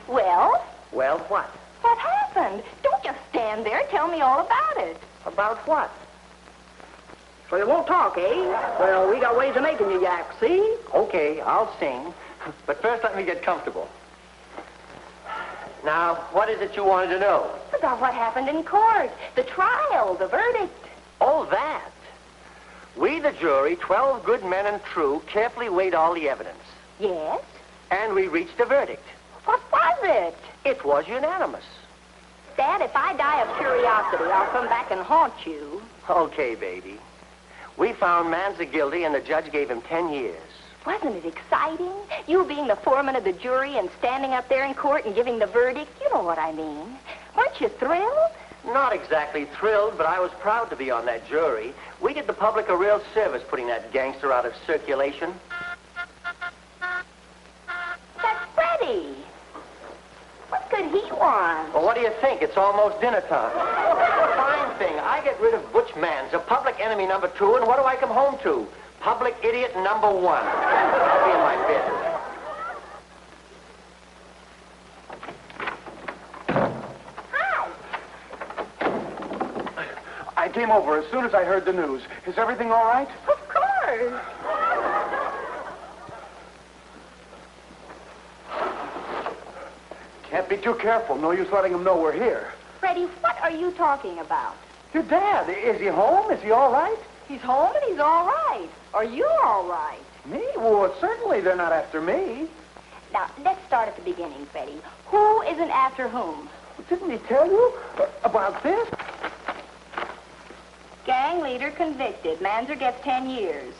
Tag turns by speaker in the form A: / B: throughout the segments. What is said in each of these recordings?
A: Well?
B: Well, what?
A: What happened? Don't just stand there. Tell me all about it.
B: About what?
C: So you won't talk, eh? Well, we got ways of making you yak, see?
B: Okay, I'll sing. But first, let me get comfortable. Now, what is it you wanted to know?
A: About what happened in court. The trial, the verdict.
B: Oh, that. We, the jury, 12 good men and true, carefully weighed all the evidence.
A: Yes?
B: And we reached a verdict.
A: What was it?
B: It was unanimous.
A: Dad, if I die of curiosity, I'll come back and haunt you.
B: Okay, baby. We found Manza guilty, and the judge gave him 10 years.
A: Wasn't it exciting? You being the foreman of the jury and standing up there in court and giving the verdict. You know what I mean. Weren't you thrilled?
B: Not exactly thrilled, but I was proud to be on that jury. We did the public a real service putting that gangster out of circulation.
A: That's Freddie. What could he want?
B: Well, what do you think? It's almost dinner time. Fine thing. I get rid of Butch Manza, public enemy number 2, and what do I come home to? Public idiot number 1. I'll be in my bed.
A: Hi.
D: I came over as soon as I heard the news. Is everything all right?
A: Of course.
D: Can't be too careful. No use letting them know we're here.
A: Freddie, what are you talking about?
D: Your dad, is he home? Is he all right?
A: He's home and he's all right. Are you all right?
D: Me? Well, certainly they're not after me.
A: Now, let's start at the beginning, Freddie. Who isn't after whom?
D: Didn't he tell you about this?
A: Gang leader convicted. Manzer gets 10 years.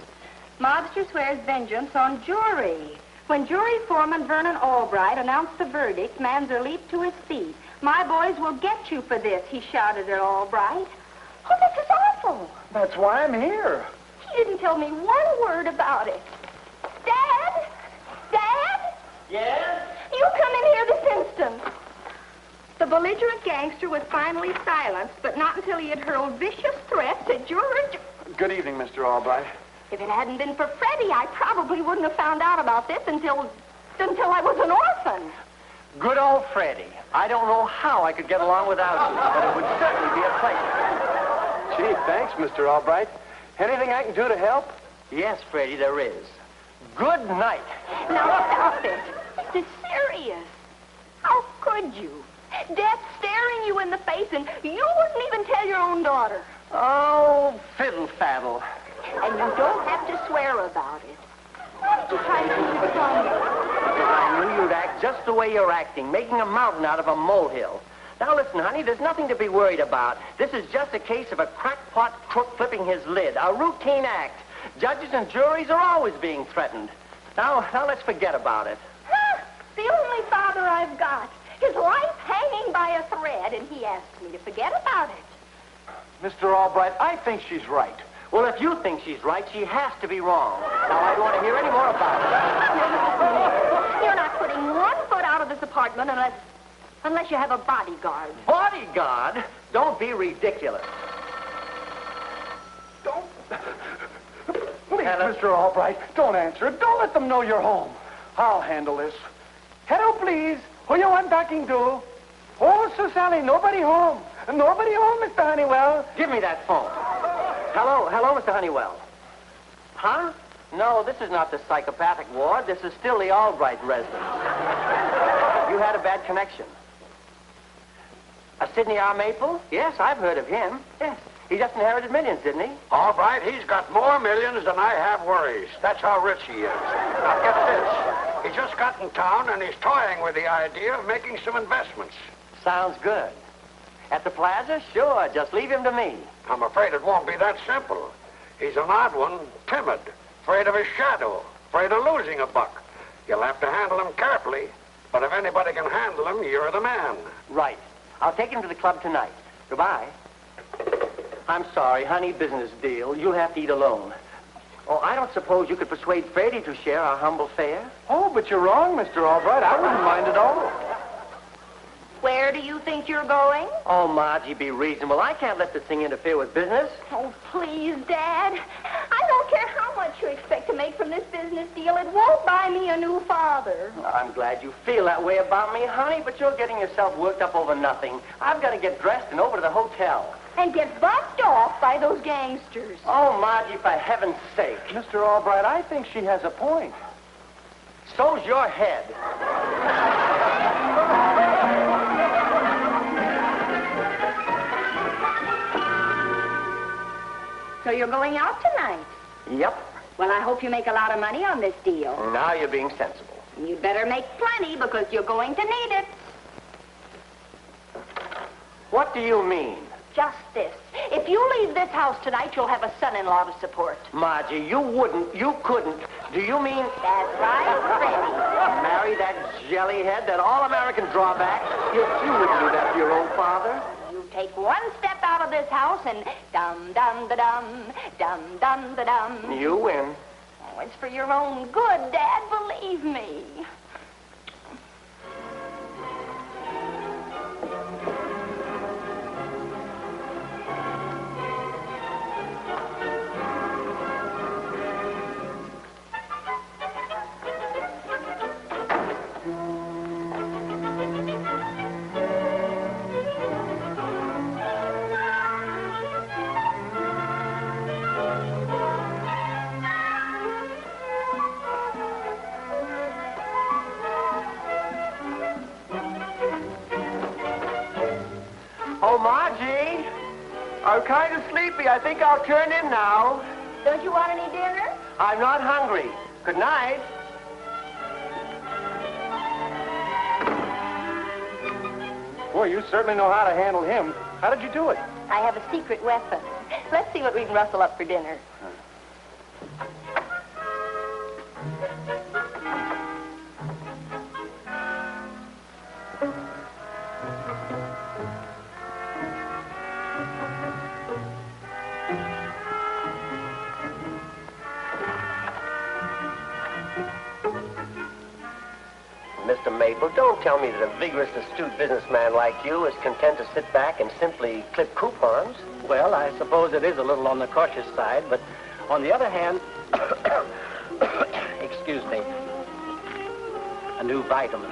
A: Mobster swears vengeance on jury. When jury foreman Vernon Albright announced the verdict, Manzer leaped to his feet. "My boys will get you for this," he shouted at Albright. Oh, this is awful.
D: That's why I'm here.
A: He didn't tell me one word about it. Dad? Dad?
B: Yes?
A: You come in here this instant. The belligerent gangster was finally silenced, but not until he had hurled vicious threats at juror...
D: Good evening, Mr. Albright.
A: If it hadn't been for Freddie, I probably wouldn't have found out about this until I was an orphan.
B: Good old Freddie. I don't know how I could get along without you, but it would certainly be a pleasure.
D: Gee, thanks, Mr. Albright. Anything I can do to help?
B: Yes, Freddie, there is. Good night.
A: Now stop it. This is serious. How could you? Death staring you in the face, and you wouldn't even tell your own daughter.
B: Oh, fiddle-faddle.
A: And you don't have to swear about it. Why did you try to keep it from me?
B: Because I knew you'd act just the way you're acting, making a mountain out of a molehill. Now listen, honey, there's nothing to be worried about. This is just a case of a crackpot crook flipping his lid, a routine act. Judges and juries are always being threatened. Now let's forget about it.
A: Huh? The only father I've got. His life hanging by a thread, and he asked me to forget about it.
D: Mr. Albright, I think she's right.
B: Well, if you think she's right, she has to be wrong. Now, I don't want to hear any more about it.
A: You're not putting one foot out of this apartment unless you have a bodyguard.
B: Bodyguard? Don't be ridiculous.
D: Don't... Please, Mr. Albright, don't answer it. Don't let them know you're home. I'll handle this. Hello, please. Who you want talking to? Oh, Sir Sally, nobody home. Nobody home, Mr. Honeywell.
B: Give me that phone. Hello, Mr. Honeywell. Huh? No, this is not the psychopathic ward. This is still the Albright residence. You had a bad connection. Sidney R. Maple? Yes, I've heard of him. Yes. He just inherited millions, didn't he?
E: Albright, he's got more millions than I have worries. That's how rich he is. Now, get this. He just got in town, and he's toying with the idea of making some investments.
B: Sounds good. At the plaza? Sure, just leave him to me.
E: I'm afraid it won't be that simple. He's an odd one, timid, afraid of his shadow, afraid of losing a buck. You'll have to handle him carefully, but if anybody can handle him, you're the man.
B: Right. I'll take him to the club tonight. Goodbye. I'm sorry, honey, business deal. You'll have to eat alone. Oh, I don't suppose you could persuade Freddie to share our humble fare?
D: Oh, but you're wrong, Mr. Albright. I wouldn't mind at all.
A: Where do you think you're going?
B: Oh, Margie, be reasonable. I can't let this thing interfere with business.
A: Oh, please, Dad. I don't care how much you expect to make from this business deal. It won't buy buy me a new father.
B: I'm glad you feel that way about me, honey, but you're getting yourself worked up over nothing. I've got to get dressed and over to the hotel.
A: And get bumped off by those gangsters.
B: Oh, Margie, for heaven's sake.
D: Mr. Albright, I think she has a point.
B: So's your head.
A: So you're going out tonight?
B: Yep.
A: Well, I hope you make a lot of money on this deal.
B: Now you're being sensible.
A: You'd better make plenty because you're going to need it.
B: What do you mean?
A: Just this. If you leave this house tonight, you'll have a son-in-law to support.
B: Margie, you wouldn't, you couldn't. Do you mean...
A: That's right, Freddie.
B: Marry that jellyhead, that all-American drawback? You wouldn't do that to your own father.
A: You take one step out of this house and dum-dum-da-dum, dum-dum-da-dum.
B: You win.
A: Oh, it's for your own good, Dad, believe me.
B: Oh, Margie, I'm kind of sleepy. I think I'll turn in now.
A: Don't you want any dinner?
B: I'm not hungry. Good night.
D: Boy, you certainly know how to handle him. How did you do it?
A: I have a secret weapon. Let's see what we can rustle up for dinner.
B: Mr. Maple, don't tell me that a vigorous, astute businessman like you is content to sit back and simply clip coupons.
F: Well, I suppose it is a little on the cautious side, but on the other hand, excuse me, a new vitamin.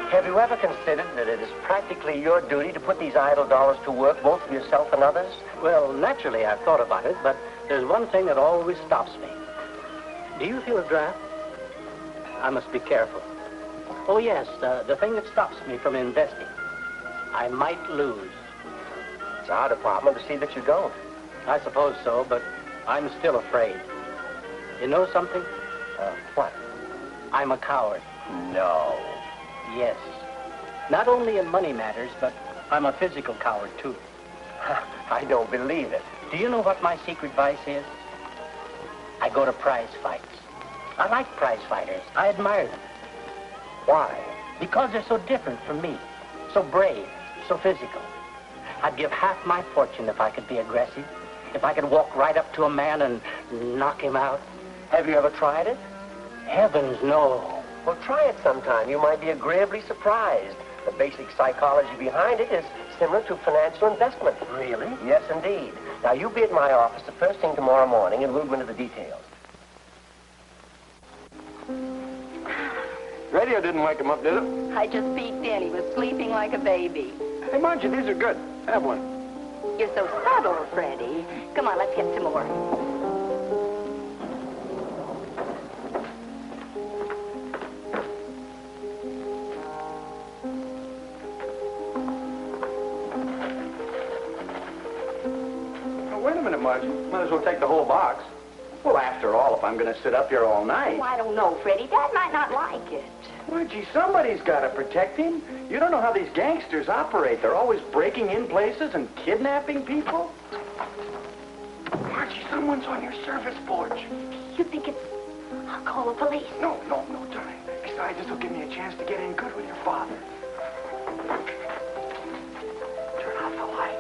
B: Have you ever considered that it is practically your duty to put these idle dollars to work, both for yourself and others?
F: Well, naturally, I've thought about it, but there's one thing that always stops me. Do you feel a draft? I must be careful. Oh, yes, the thing that stops me from investing. I might lose.
B: It's our department to see that you don't.
F: I suppose so, but I'm still afraid. You know something?
B: What?
F: I'm a coward.
B: No.
F: Yes. Not only in money matters, but I'm a physical coward, too.
B: I don't believe it.
F: Do you know what my secret vice is? I go to prize fights. I like prize fighters. I admire them.
B: Why?
F: Because they're so different from me. So brave, so physical. I'd give half my fortune if I could be aggressive. If I could walk right up to a man and knock him out.
B: Have you ever tried it?
F: Heavens, no.
B: Well, try it sometime. You might be agreeably surprised. The basic psychology behind it is similar to financial investment.
F: Really?
B: Yes, indeed. Now, you be at my office the first thing tomorrow morning, and we'll go into the details.
D: Radio didn't wake him up, did it?
A: I just peeked in. He was sleeping like a baby.
D: Hey, Margie, these are good. Have one.
A: You're so subtle, Freddie. Come on, let's get some more.
D: Wait a minute, Margie. Might as well take the whole box. Well, after all, if I'm going to sit up here all night...
A: Oh, I don't know, Freddie. Dad might not like it.
D: Margie, somebody's got to protect him. You don't know how these gangsters operate. They're always breaking in places and kidnapping people. Margie, someone's on your service porch.
A: You think it's... I'll call the police.
D: No time. Besides, this will give me a chance to get in good with your father. Turn off the light.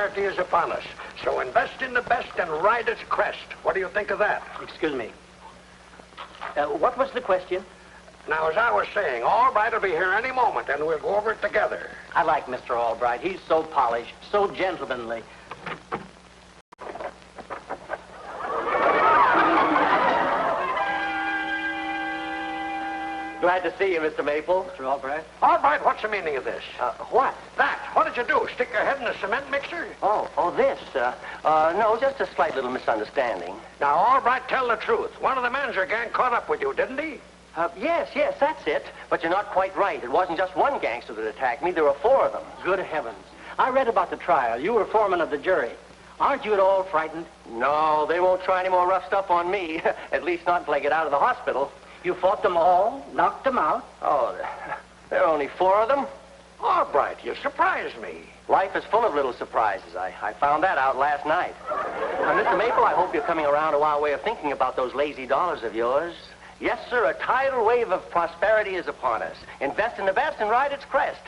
E: prosperity is upon us. So invest in the best and ride its crest. What do you think of that?
F: Excuse me. What was the question?
E: Now, as I was saying, Albright will be here any moment, and we'll go over it together.
F: I like Mr. Albright. He's so polished, so gentlemanly.
B: Glad to see you, Mr. Maple.
F: Mr. Albright?
E: Albright, what's the meaning of this?
B: What?
E: That. What did you do? Stick your head in a cement mixer?
B: Oh, this. No, just a slight little misunderstanding.
E: Now, Albright, tell the truth. One of the Manzer gang caught up with you, didn't he?
B: Yes, that's it. But you're not quite right. It wasn't just one gangster that attacked me. There were 4 of them.
F: Good heavens. I read about the trial. You were foreman of the jury. Aren't you at all frightened?
B: No, they won't try any more rough stuff on me. At least not until I get out of the hospital.
F: You fought them all, knocked them out?
B: Oh, there are only 4 of them.
E: Albright, you surprised me.
B: Life is full of little surprises. I found that out last night. Now, Mr. Maple, I hope you're coming around to our way of thinking about those lazy dollars of yours. Yes, sir, a tidal wave of prosperity is upon us. Invest in the best and ride its crest.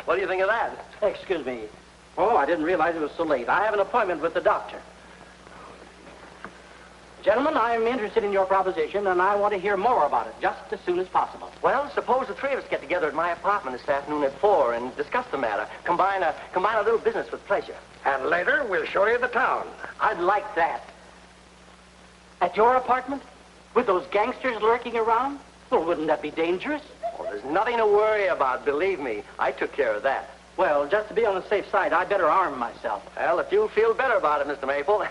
B: What do you think of that?
F: Excuse me. Oh, I didn't realize it was so late. I have an appointment with the doctor. Gentlemen, I'm interested in your proposition, and I want to hear more about it just as soon as possible.
B: Well, suppose the 3 of us get together at my apartment this afternoon at 4 and discuss the matter. Combine a little business with pleasure.
E: And later, we'll show you the town.
F: I'd like that. At your apartment? With those gangsters lurking around? Well, wouldn't that be dangerous?
B: Oh, there's nothing to worry about, believe me. I took care of that.
F: Well, just to be on the safe side, I'd better arm myself.
B: Well, if you feel better about it, Mr. Maple.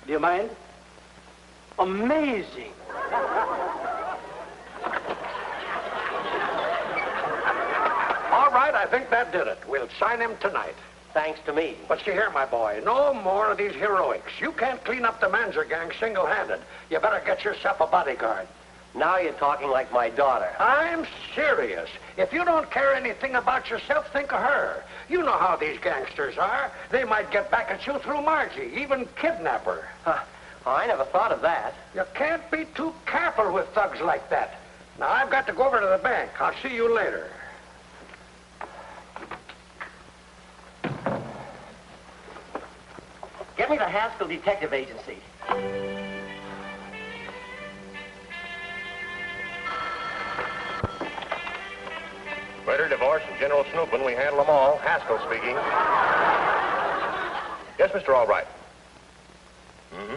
F: Do you mind? Amazing.
E: All right, I think that did it. We'll sign him tonight.
B: Thanks to me.
E: But see here, my boy, no more of these heroics. You can't clean up the Manzer gang single-handed. You better get yourself a bodyguard.
B: Now you're talking like my daughter.
E: I'm serious. If you don't care anything about yourself, think of her. You know how these gangsters are. They might get back at you through Margie, even kidnap her.
B: Oh, I never thought of that.
E: You can't be too careful with thugs like that. Now, I've got to go over to the bank. I'll see you later.
B: Get me the Haskell Detective Agency.
G: Murder, divorce, and general snooping, we handle them all. Haskell speaking. Yes, Mr. Albright. Mm-hmm.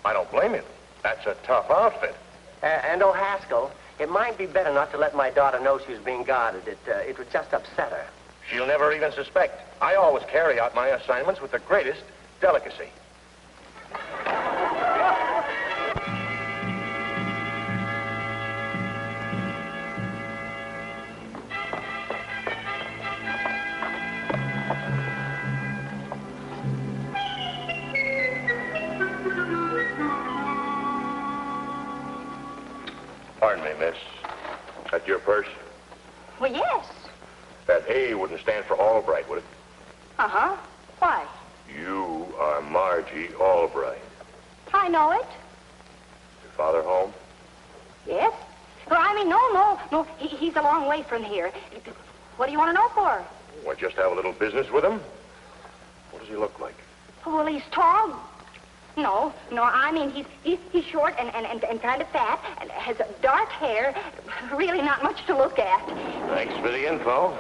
G: I don't blame you. That's a tough outfit.
B: And Haskell, it might be better not to let my daughter know she was being guarded. It would just upset her.
G: She'll never even suspect. I always carry out my assignments with the greatest delicacy. Pardon me, miss. That your purse?
A: Well, yes.
G: That A wouldn't stand for Albright, would it?
A: Uh-huh. Why?
G: You are Margie Albright.
A: I know it.
G: Your father home?
A: Yes. Well, I mean, no. He's a long way from here. What do you want to know for?
G: Want just have a little business with him? What does he look like?
A: Well, he's tall. No, I mean, he's short and kind of fat and has dark hair. Really not much to look at.
G: Thanks for the info.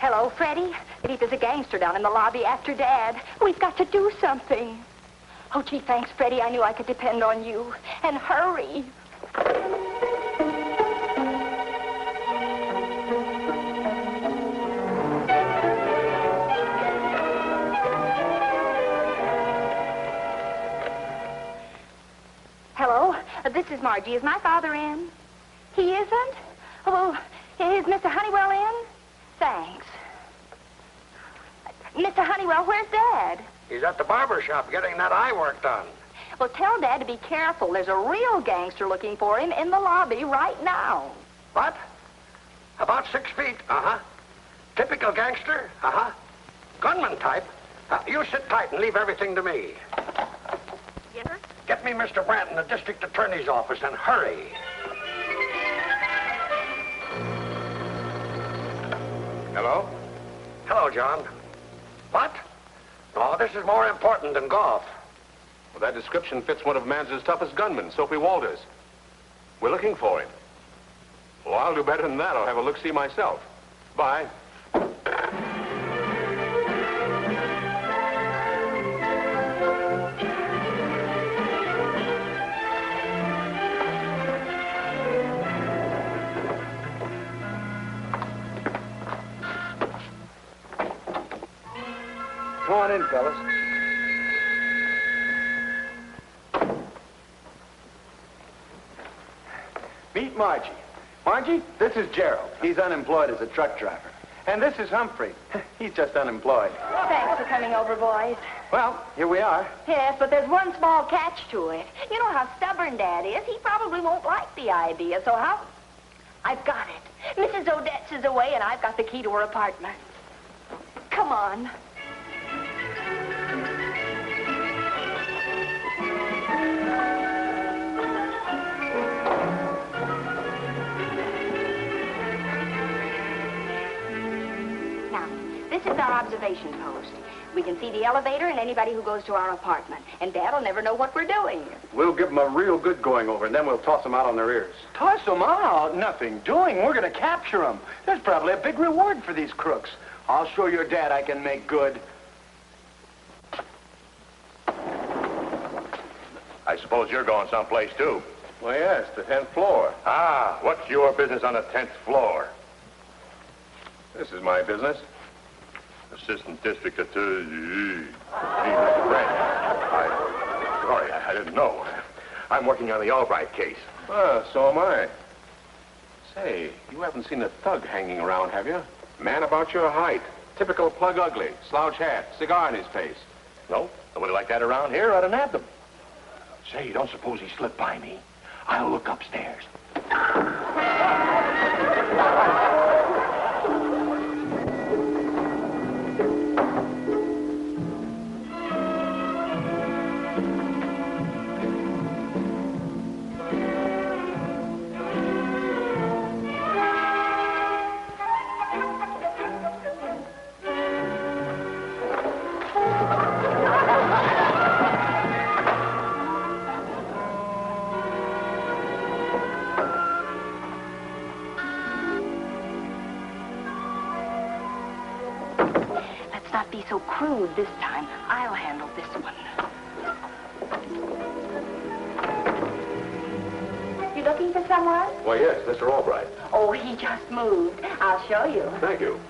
A: Hello, Freddie. There's a gangster down in the lobby after Dad. We've got to do something. Oh, gee, thanks, Freddie. I knew I could depend on you. And hurry. Hello, this is Margie. Is my father in? He isn't? Well, is Mr. Honeywell in? Thanks. Mr. Honeywell, where's Dad?
E: He's at the barber shop getting that eye work done.
A: Well, tell Dad to be careful. There's a real gangster looking for him in the lobby right now.
E: What? About 6 feet, uh-huh. Typical gangster, uh-huh. Gunman type. You sit tight and leave everything to me.
A: Yes, sir?
E: Get me Mr. Brandt in the district attorney's office and hurry.
G: Hello?
E: Hello, John. What? Oh, this is more important than golf.
G: Well, that description fits one of Manzer's toughest gunmen, Soapy Walters. We're looking for him. Well, I'll do better than that. I'll have a look-see myself. Bye.
D: Come on in, fellas. Meet Margie. Margie, this is Gerald. He's unemployed as a truck driver. And this is Humphrey. He's just unemployed.
A: Thanks for coming over, boys.
D: Well, here we are.
A: Yes, but there's one small catch to it. You know how stubborn Dad is. He probably won't like the idea, so how... I've got it. Mrs. Odette's is away, and I've got the key to her apartment. Come on. This is our observation post. We can see the elevator and anybody who goes to our apartment. And Dad'll never know what we're doing.
D: We'll give them a real good going over, and then we'll toss them out on their ears. Toss them out? Nothing doing. We're going to capture them. There's probably a big reward for these crooks. I'll show your dad I can make good.
G: I suppose you're going someplace, too.
D: Well, yes, the 10th floor.
G: Ah, what's your business on the 10th floor? This is my business. Assistant District Attorney. Mr. Brent. Sorry, I didn't know. I'm working on the Albright case.
D: So am I.
G: Say, you haven't seen a thug hanging around, have you? Man about your height. Typical plug ugly. Slouch hat. Cigar in his face. No? Nobody like that around here. I'd have nabbed him.
E: Say, don't suppose he slipped by me. I'll look upstairs.
A: Not be so crude this time. I'll handle this one. You looking for someone?
G: Why, yes, Mr. Albright.
A: Oh, he just moved. I'll show you.
G: Thank you.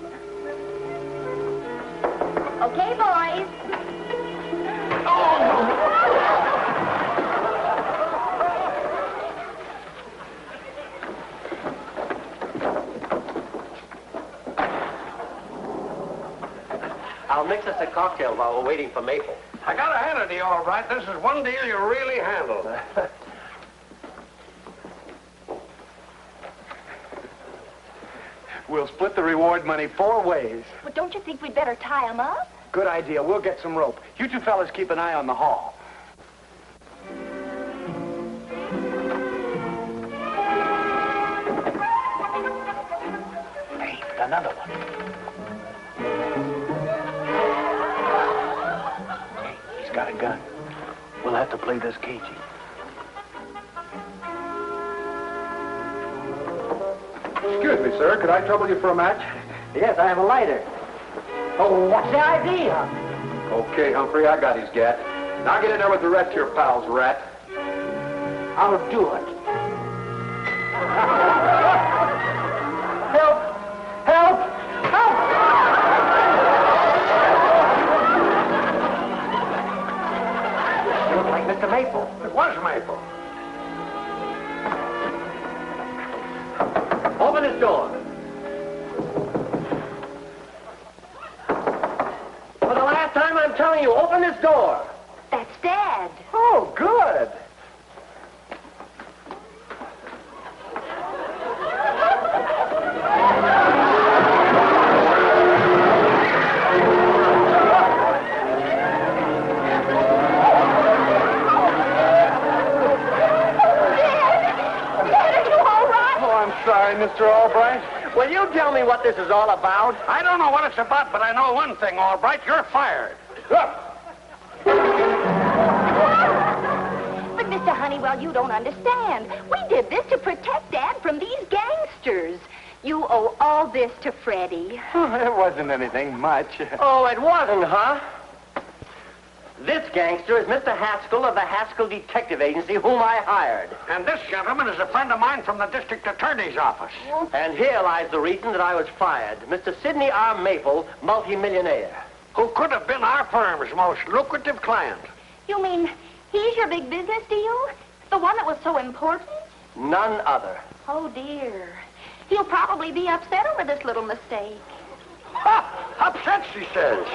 A: Okay, boys.
B: I'll mix us a cocktail while we're waiting for Maple.
E: I gotta hand it to you, all right. This is one deal you really handled.
D: We'll split the reward money 4 ways.
A: But don't you think we'd better tie him up?
D: Good idea. We'll get some rope. You two fellas keep an eye on the hall.
C: Hey, another one. Hey, he's got a gun. We'll have to play this cagey.
D: Excuse me, sir. Could I trouble you for a match?
C: Yes, I have a lighter. Oh, what's the idea?
D: Okay, Humphrey, I got his gat. Now get in there with the rest of your pals, rat.
C: I'll do it.
D: Help! Help! Help!
C: You look like Mr. Maple.
E: It was Maple.
B: Open this door. For the last time, I'm telling you, open this door.
A: That's Dad.
D: Oh, good. Mr. Albright.
B: Will you tell me what this is all about?
E: I don't know what it's about, but I know one thing, Albright. You're fired.
D: Look.
A: But, Mr. Honeywell, you don't understand. We did this to protect Dad from these gangsters. You owe all this to Freddie.
D: It wasn't anything much.
B: Oh, it wasn't, huh? This gangster is Mr. Haskell of the Haskell Detective Agency, whom I hired.
E: And this gentleman is a friend of mine from the district attorney's office.
B: And here lies the reason that I was fired. Mr. Sidney R. Maple, multimillionaire.
E: Who could have been our firm's most lucrative client.
A: You mean he's your big business deal? The one that was so important?
B: None other.
A: Oh, dear. He'll probably be upset over this little mistake.
E: Ha! Upset, she says.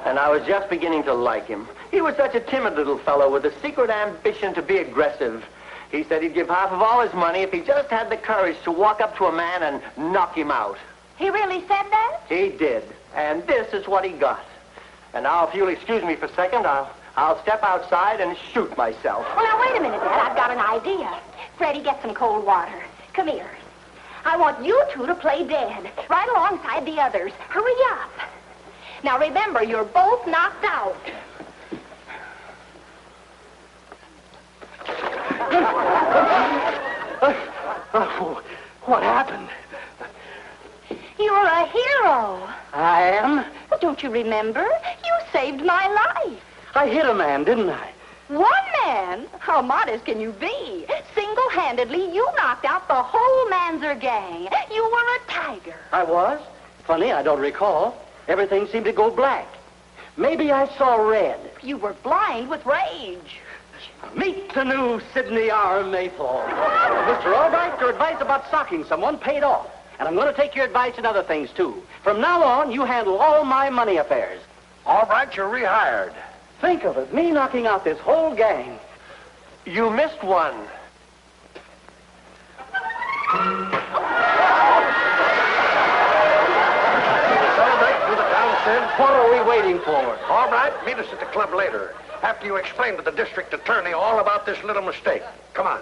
B: And I was just beginning to like him. He was such a timid little fellow with a secret ambition to be aggressive. He said he'd give half of all his money if he just had the courage to walk up to a man and knock him out.
A: He really said that?
B: He did. And this is what he got. And now, if you'll excuse me for a second, I'll step outside and shoot myself.
A: Well, now, wait a minute, Dad. I've got an idea. Freddie, get some cold water. Come here. I want you two to play dead, right alongside the others. Hurry up. Now, remember, you're both knocked out.
F: What happened?
A: You're a hero.
F: I am?
A: Don't you remember? You saved my life.
F: I hit a man, didn't I?
A: One man? How modest can you be? Single-handedly, you knocked out the whole Manzer gang. You were a tiger.
F: I was? Funny, I don't recall. Everything seemed to go black. Maybe I saw red.
A: You were blind with rage.
F: Meet the new Sidney R. Maple. Mr. Albright, your advice about socking someone paid off. And I'm going to take your advice in other things, too. From now on, you handle all my money affairs.
E: Albright, you're rehired.
F: Think of it, me knocking out this whole gang.
B: You missed one.
E: Celebrate through the town, Sid.
F: What are we waiting for?
E: All right, meet us at the club later, after you explain to the district attorney all about this little mistake. Come on.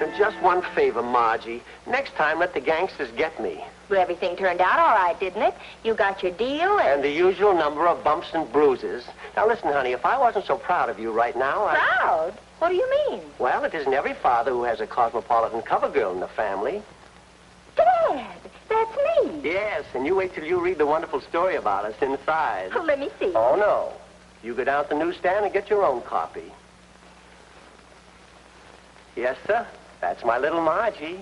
B: And just one favor, Margie. Next time, let the gangsters get me.
A: Well, everything turned out all right, didn't it? You got your deal
B: And the usual number of bumps and bruises. Now, listen, honey, if I wasn't so proud of you right now,
A: Proud? What do you mean?
B: Well, it isn't every father who has a cosmopolitan cover girl in the family.
A: Dad, that's me.
B: Yes, and you wait till you read the wonderful story about us inside.
A: Oh, let me see.
B: Oh, no. You go down to the newsstand and get your own copy. Yes, sir. That's my little Margie.